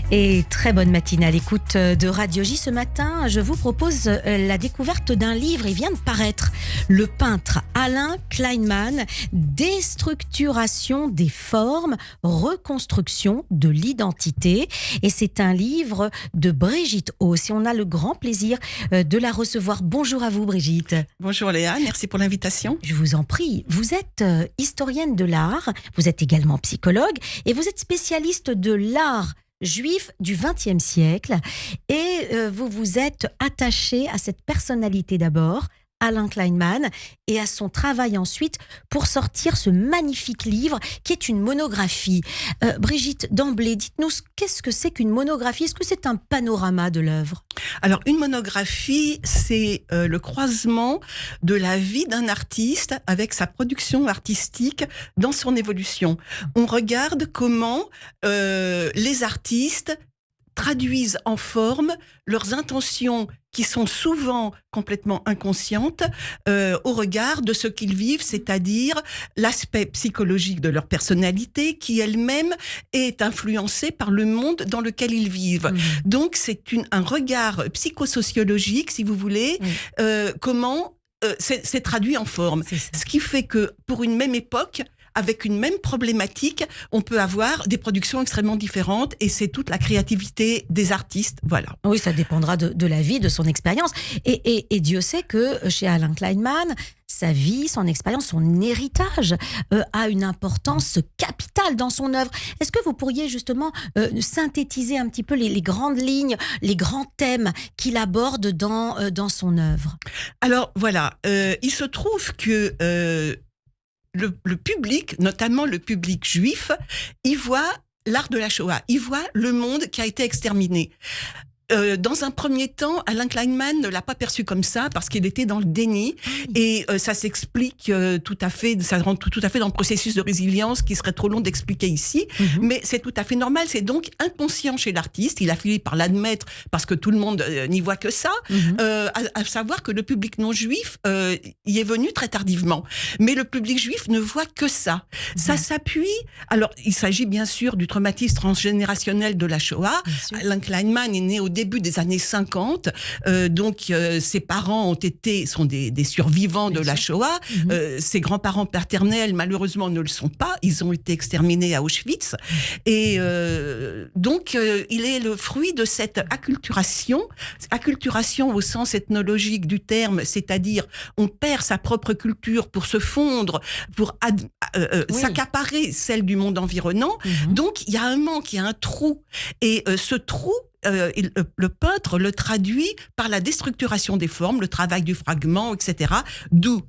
Et très bonne matinée à l'écoute de Radio J. Ce matin, je vous propose la découverte d'un livre. Il vient de paraître. Le peintre Alain Kleinman, Déstructuration des formes, reconstruction de l'identité. Et c'est un livre de Brigitte Hauss. Et on a le grand plaisir de la recevoir. Bonjour à vous, Brigitte. Bonjour Léa, merci pour l'invitation. Je vous en prie. Vous êtes historienne de l'art, vous êtes également psychologue et vous êtes spécialiste de l'art juif du XXe siècle et vous vous êtes attaché à cette personnalité d'abord, Alain Kleinman, et à son travail ensuite pour sortir ce magnifique livre qui est une monographie. Brigitte, d'emblée, dites-nous qu'est-ce que c'est qu'une monographie? Est-ce que c'est un panorama de l'œuvre? Alors, une monographie, c'est le croisement de la vie d'un artiste avec sa production artistique dans son évolution. On regarde comment les artistes traduisent en forme leurs intentions qui sont souvent complètement inconscientes au regard de ce qu'ils vivent, c'est-à-dire l'aspect psychologique de leur personnalité qui elle-même est influencée par le monde dans lequel ils vivent. Donc c'est un regard psychosociologique, si vous voulez, comment c'est traduit en forme. Ce qui fait que pour une même époque, avec une même problématique, on peut avoir des productions extrêmement différentes et c'est toute la créativité des artistes, voilà. Oui, ça dépendra de la vie, de son expérience. Et Dieu sait que chez Alain Kleinman, sa vie, son expérience, son héritage a une importance capitale dans son œuvre. Est-ce que vous pourriez justement synthétiser un petit peu les grandes lignes, les grands thèmes qu'il aborde dans son œuvre? Alors voilà, il se trouve que le public, notamment le public juif, il voit l'art de la Shoah, il voit le monde qui a été exterminé. Dans un premier temps, Alain Kleinman ne l'a pas perçu comme ça parce qu'il était dans le déni et ça s'explique tout à fait, ça rentre tout à fait dans le processus de résilience qui serait trop long d'expliquer ici, mais c'est tout à fait normal, c'est donc inconscient chez l'artiste, il a fini par l'admettre parce que tout le monde n'y voit que ça, à savoir que le public non juif y est venu très tardivement, mais le public juif ne voit que ça. Ça s'appuie, alors il s'agit bien sûr du traumatisme transgénérationnel de la Shoah. Alain Kleinman est né au début des années 50, donc ses parents sont des survivants de la Shoah. Ses grands-parents paternels, malheureusement, ne le sont pas. Ils ont été exterminés à Auschwitz. Et donc, il est le fruit de cette acculturation au sens ethnologique du terme, c'est-à-dire on perd sa propre culture pour se fondre, pour s'accaparer celle du monde environnant. Donc, il y a un manque, il y a un trou. Et ce trou, le peintre le traduit par la déstructuration des formes, le travail du fragment, etc. D'où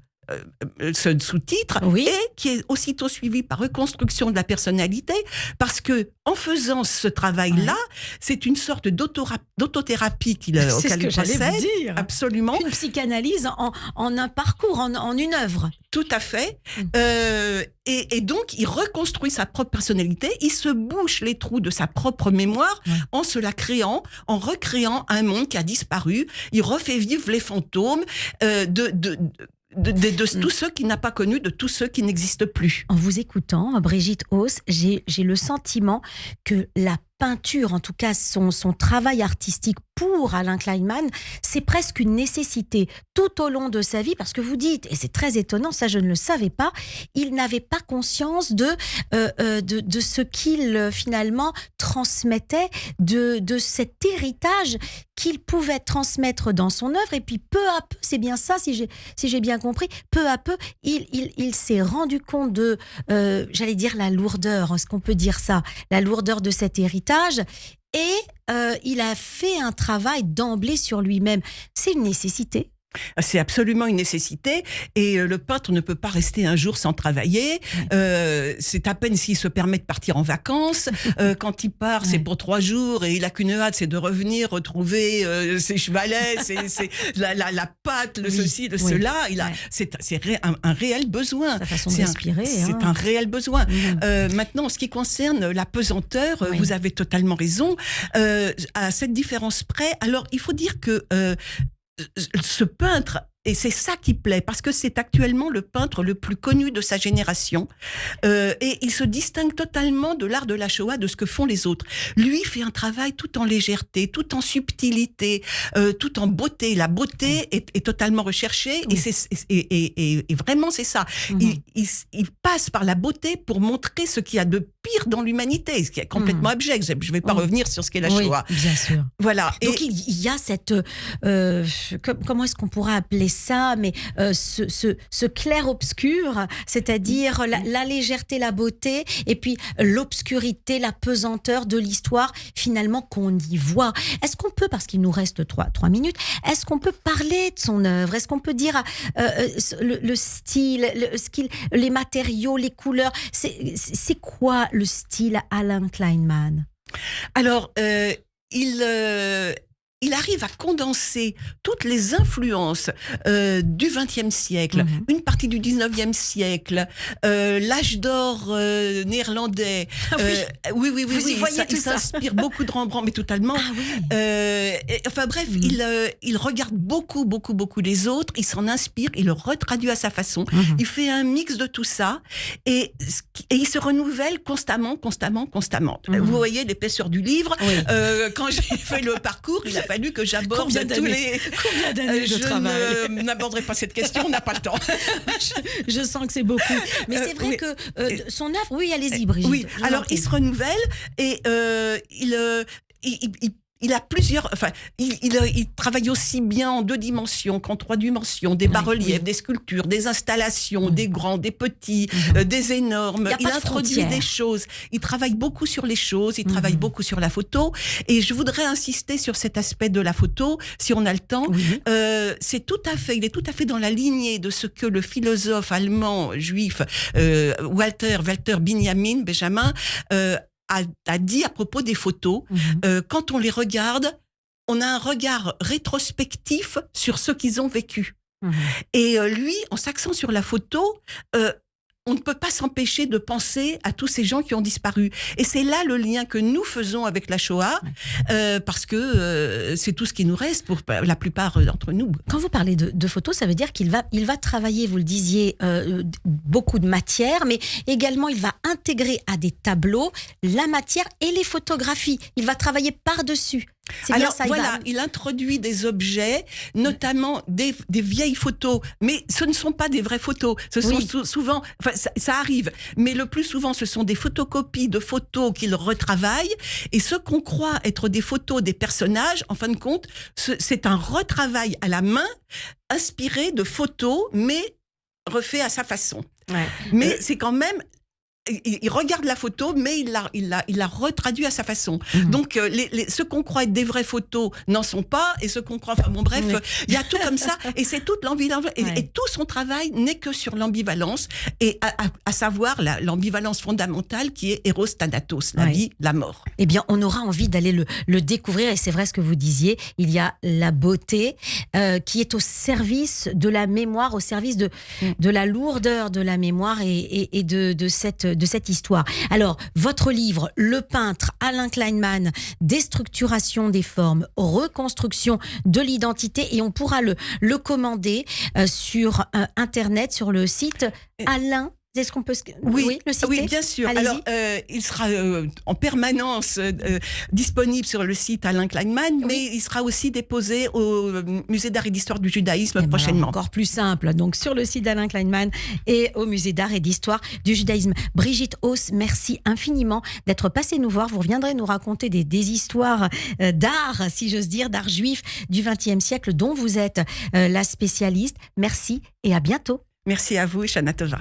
ce sous-titre, et qui est aussitôt suivi par reconstruction de la personnalité, parce que en faisant ce travail-là, c'est une sorte d'autothérapie auquel il procède. Absolument. Une psychanalyse en un parcours, en une œuvre. Tout à fait. Et donc, il reconstruit sa propre personnalité, il se bouche les trous de sa propre mémoire en se la créant, en recréant un monde qui a disparu. Il refait vivre les fantômes de tous ceux qu'il n'a pas connus, de tous ceux qui n'existent plus. En vous écoutant, Brigitte Hauss, j'ai le sentiment que la peinture, en tout cas son travail artistique pour Alain Kleinman, c'est presque une nécessité tout au long de sa vie, parce que vous dites, et c'est très étonnant, ça je ne le savais pas, il n'avait pas conscience de ce qu'il finalement transmettait, de cet héritage qu'il pouvait transmettre dans son œuvre, et puis peu à peu, c'est bien ça, si j'ai bien compris, peu à peu, il s'est rendu compte de, j'allais dire la lourdeur, est-ce qu'on peut dire ça, la lourdeur de cet héritage, et il a fait un travail d'emblée sur lui-même. C'est une nécessité. C'est absolument une nécessité et le peintre ne peut pas rester un jour sans travailler. C'est à peine s'il se permet de partir en vacances. Quand il part, c'est pour 3 jours et il a qu'une hâte, c'est de revenir retrouver ses chevalets, la pâte, le ceci, le cela. C'est un réel besoin. Sa façon de respirer. C'est un réel besoin. Maintenant, en ce qui concerne la pesanteur, vous avez totalement raison. À cette différence près, alors il faut dire que ce peintre Et c'est ça qui plaît, parce que c'est actuellement le peintre le plus connu de sa génération. Et il se distingue totalement de l'art de la Shoah, de ce que font les autres. Lui fait un travail tout en légèreté, tout en subtilité, tout en beauté. La beauté est totalement recherchée, et vraiment c'est ça. Il passe par la beauté pour montrer ce qu'il y a de pire dans l'humanité, ce qui est complètement abject. Je ne vais pas revenir sur ce qu'est la Shoah. Bien sûr. Voilà. Donc il y a cette comment est-ce qu'on pourrait appeler ça, mais ce clair-obscur, c'est-à-dire la légèreté, la beauté, et puis l'obscurité, la pesanteur de l'histoire, finalement, qu'on y voit. Est-ce qu'on peut, parce qu'il nous reste 3 minutes, est-ce qu'on peut parler de son œuvre? Est-ce qu'on peut dire le style, les matériaux, les couleurs? C'est quoi le style Alain Kleinman? Alors, il arrive à condenser toutes les influences du XXe siècle, une partie du XIXe siècle, l'âge d'or néerlandais. Oui. Vous y voyez tout il s'inspire beaucoup de Rembrandt, mais totalement. Enfin bref, il regarde beaucoup les autres, il s'en inspire, il le retraduit à sa façon. Il fait un mix de tout ça et il se renouvelle constamment. Vous voyez l'épaisseur du livre. Quand j'ai fait le parcours, il a fallu que j'aborde Combien d'années de travail? Je n'aborderai pas cette question, on n'a pas le temps. je sens que c'est beaucoup. Mais c'est vrai que son œuvre, oui, allez-y, Brigitte. Oui, alors il se renouvelle et il a plusieurs. Enfin, il travaille aussi bien en 2 dimensions qu'en 3 dimensions, des bas-reliefs, des sculptures, des installations, des grands, des petits, des énormes. Il introduit des choses. Il travaille beaucoup sur les choses. Il travaille beaucoup sur la photo. Et je voudrais insister sur cet aspect de la photo, si on a le temps. C'est tout à fait. Il est tout à fait dans la lignée de ce que le philosophe allemand juif Walter Benjamin a dit à propos des photos. Quand on les regarde, on a un regard rétrospectif sur ce qu'ils ont vécu. Et lui, en s'axant sur la photo, on ne peut pas s'empêcher de penser à tous ces gens qui ont disparu. Et c'est là le lien que nous faisons avec la Shoah, parce que c'est tout ce qui nous reste pour la plupart d'entre nous. Quand vous parlez de photos, ça veut dire qu'il va travailler, vous le disiez, beaucoup de matière, mais également il va intégrer à des tableaux la matière et les photographies. Il va travailler par-dessus. Alors voilà, il introduit des objets, notamment des vieilles photos, mais ce ne sont pas des vraies photos. Ce sont souvent, enfin ça arrive, mais le plus souvent ce sont des photocopies de photos qu'il retravaille. Et ce qu'on croit être des photos des personnages, en fin de compte, c'est un retravail à la main, inspiré de photos, mais refait à sa façon. Mais c'est quand même. Il regarde la photo, mais il l'a retraduit à sa façon. Donc, ce qu'on croit être des vraies photos n'en sont pas, et ce qu'on croit... Enfin bon, bref, il y a tout comme ça, et c'est toute l'ambivalence. Et tout son travail n'est que sur l'ambivalence, et à savoir l'ambivalence fondamentale qui est Eros Thanatos, la vie, la mort. Eh bien, on aura envie d'aller le découvrir, et c'est vrai ce que vous disiez, il y a la beauté qui est au service de la mémoire, au service de la lourdeur de la mémoire et de cette histoire. Alors, votre livre, Le peintre Alain Kleinman, Déstructuration des formes, reconstruction de l'identité, et on pourra le commander sur Internet, sur le site Alain. Est-ce qu'on peut le citer? Oui, bien sûr. Allez-y. Alors, il sera en permanence disponible sur le site Alain Kleinman, mais il sera aussi déposé au Musée d'art et d'histoire du judaïsme prochainement. Alors, encore plus simple, donc sur le site d'Alain Kleinman et au Musée d'art et d'histoire du judaïsme. Brigitte Hauss, merci infiniment d'être passée nous voir. Vous reviendrez nous raconter des histoires d'art, si j'ose dire, d'art juif du XXe siècle, dont vous êtes la spécialiste. Merci et à bientôt. Merci à vous, Shana Tova.